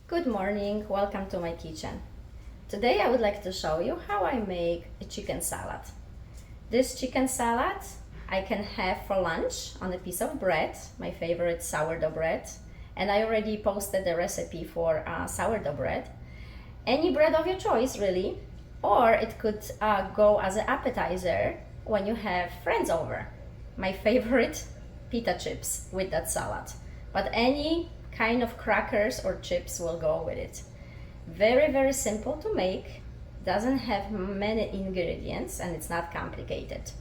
Good morning, welcome to my kitchen. Today I would like to show you how I make a chicken salad. This chicken salad I can have for lunch on a piece of bread, my favorite sourdough bread, and I already posted the recipe for sourdough bread. Any bread of your choice really, or it could go as an appetizer when you have friends over. My favorite, pita chips with that salad, but any kind of crackers or chips will go with it. Very simple to make, doesn't have many ingredients, and it's not complicated.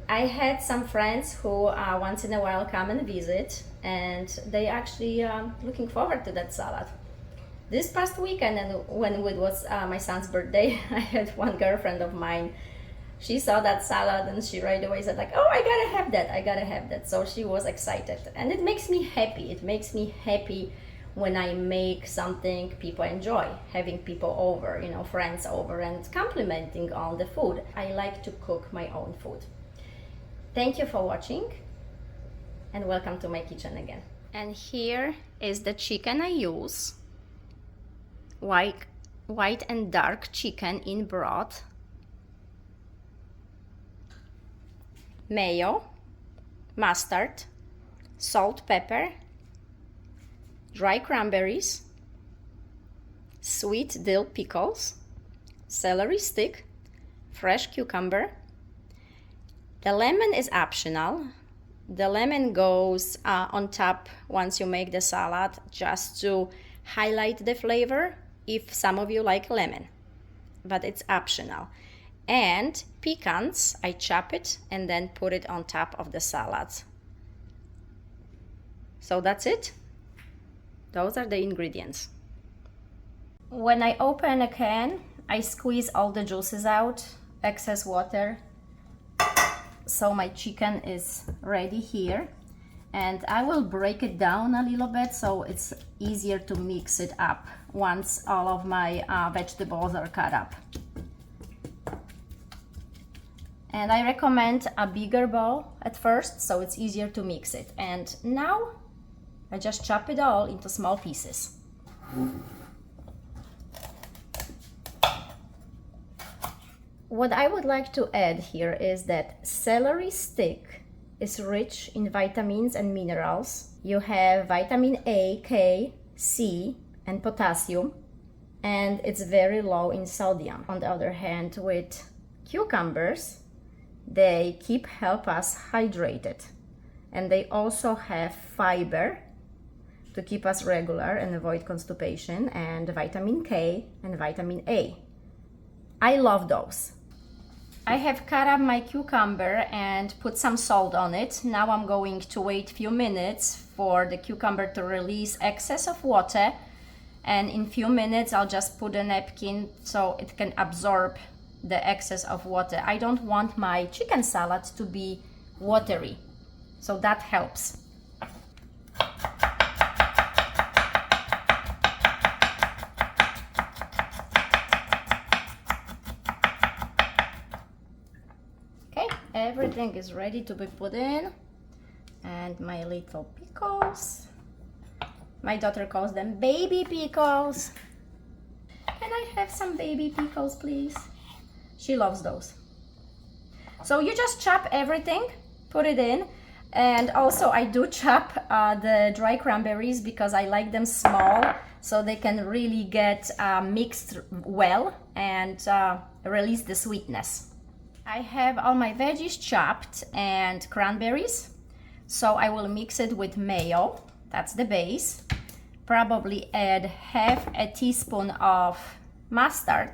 I had some friends who once in a while come and visit, and they actually looking forward to that salad. This past weekend, and when it was my son's birthday, I had one girlfriend of mine. She saw that salad and she right away said like, oh, I gotta have that. So she was excited, and it makes me happy. It makes me happy when I make something people enjoy, having people over, friends over, and complimenting on the food. I like to cook my own food. Thank you for watching, and welcome to my kitchen again. And here is the chicken I use. White and dark chicken in broth. Mayo, mustard, salt, pepper, dry cranberries, sweet dill pickles, celery stick, fresh cucumber. The lemon is optional. The lemon goes on top once you make the salad, just to highlight the flavor if some of you like lemon, but it's optional. And pecans, I chop it and then put it on top of the salad. So that's it. Those are the ingredients. When I open a can, I squeeze all the juices out, excess water. So my chicken is ready here. And I will break it down a little bit so it's easier to mix it up once all of my vegetables are cut up. And I recommend a bigger bowl at first so it's easier to mix it. And now I just chop it all into small pieces. What I would like to add here is that celery stick is rich in vitamins and minerals. You have vitamin A, K, C, and potassium, and it's very low in sodium. On the other hand, with cucumbers, they help us hydrated, and they also have fiber to keep us regular and avoid constipation, and vitamin K and vitamin A. I love those. I have cut up my cucumber and put some salt on it. Now I'm going to wait a few minutes for the cucumber to release excess of water, and in few minutes I'll just put a napkin so it can absorb the excess of water. I don't want my chicken salad to be watery, so that helps. Okay, everything is ready to be put in, and my little pickles. My daughter calls them baby pickles. Can I have some baby pickles, please? She loves those. So you just chop everything, put it in, and also I do chop the dry cranberries because I like them small so they can really get mixed well and release the sweetness. I have all my veggies chopped and cranberries, so I will mix it with mayo. That's the base. Probably add half a teaspoon of mustard.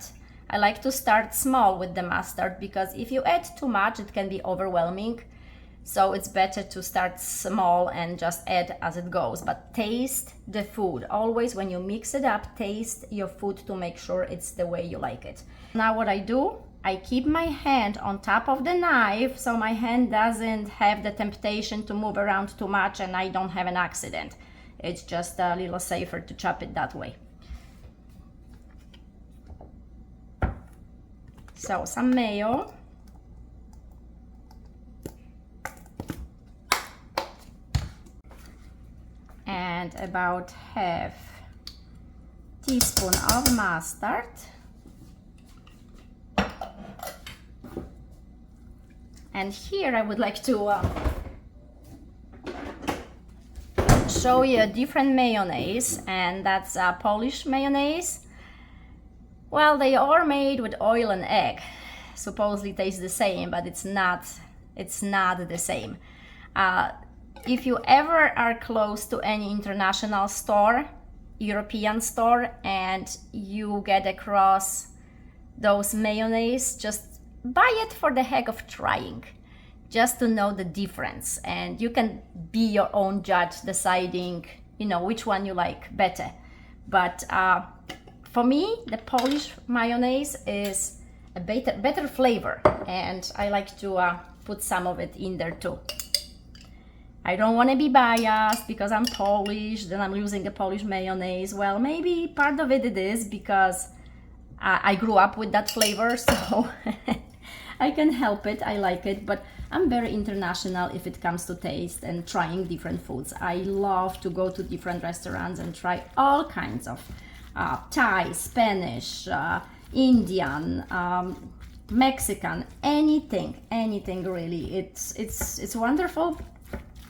I like to start small with the mustard because if you add too much, it can be overwhelming. So it's better to start small and just add as it goes. But taste the food. Always when you mix it up, taste your food to make sure it's the way you like it. Now what I do, I keep my hand on top of the knife so my hand doesn't have the temptation to move around too much and I don't have an accident. It's just a little safer to chop it that way. So some mayo, and about half teaspoon of mustard, and here I would like to show you a different mayonnaise, and that's Polish mayonnaise. Well, they are made with oil and egg. Supposedly tastes the same, but it's not the same. If you ever are close to any international store, European store, and you get across those mayonnaise, just buy it for the heck of trying, just to know the difference, and you can be your own judge, deciding which one you like better. But for me, the Polish mayonnaise is a better flavor, and I like to put some of it in there too. I don't want to be biased because I'm Polish, then I'm using a Polish mayonnaise. Well, maybe part of it is because I grew up with that flavor, so I can help it, I like it, but I'm very international if it comes to taste and trying different foods. I love to go to different restaurants and try all kinds of Thai, Spanish, Indian, Mexican, anything really. It's wonderful.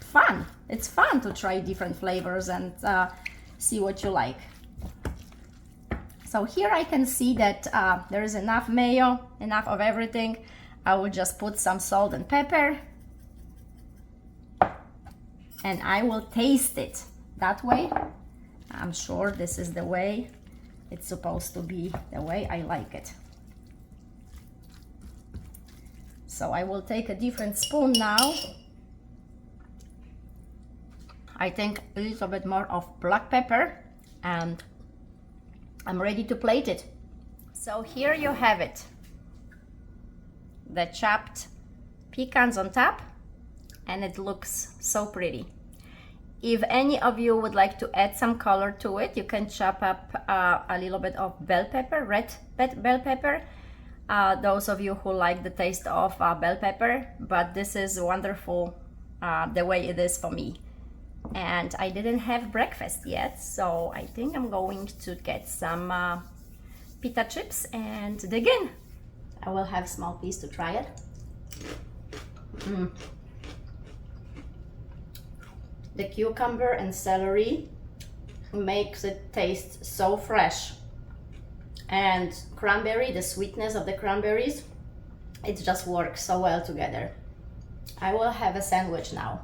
Fun. It's fun to try different flavors and see what you like. So here I can see that there is enough mayo, enough of everything. I will just put some salt and pepper, and I will taste it that way. I'm sure this is the way it's supposed to be, the way I like it. So I will take a different spoon now. I think a little bit more of black pepper, and I'm ready to plate it. So here you have it. The chopped pecans on top, and it looks so pretty. If any of you would like to add some color to it, you can chop up a little bit of bell pepper, red bell pepper. Those of you who like the taste of bell pepper, but this is wonderful the way it is for me. And I didn't have breakfast yet, so I think I'm going to get some pita chips and dig in. I will have a small piece to try it. The cucumber and celery makes it taste so fresh, and cranberry, the sweetness of the cranberries, it just works so well together. I will have a sandwich now.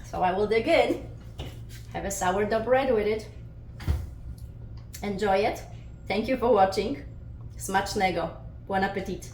So I will dig in, have a sourdough bread with it. Enjoy it. Thank you for watching. Smacznego. Buon appetit.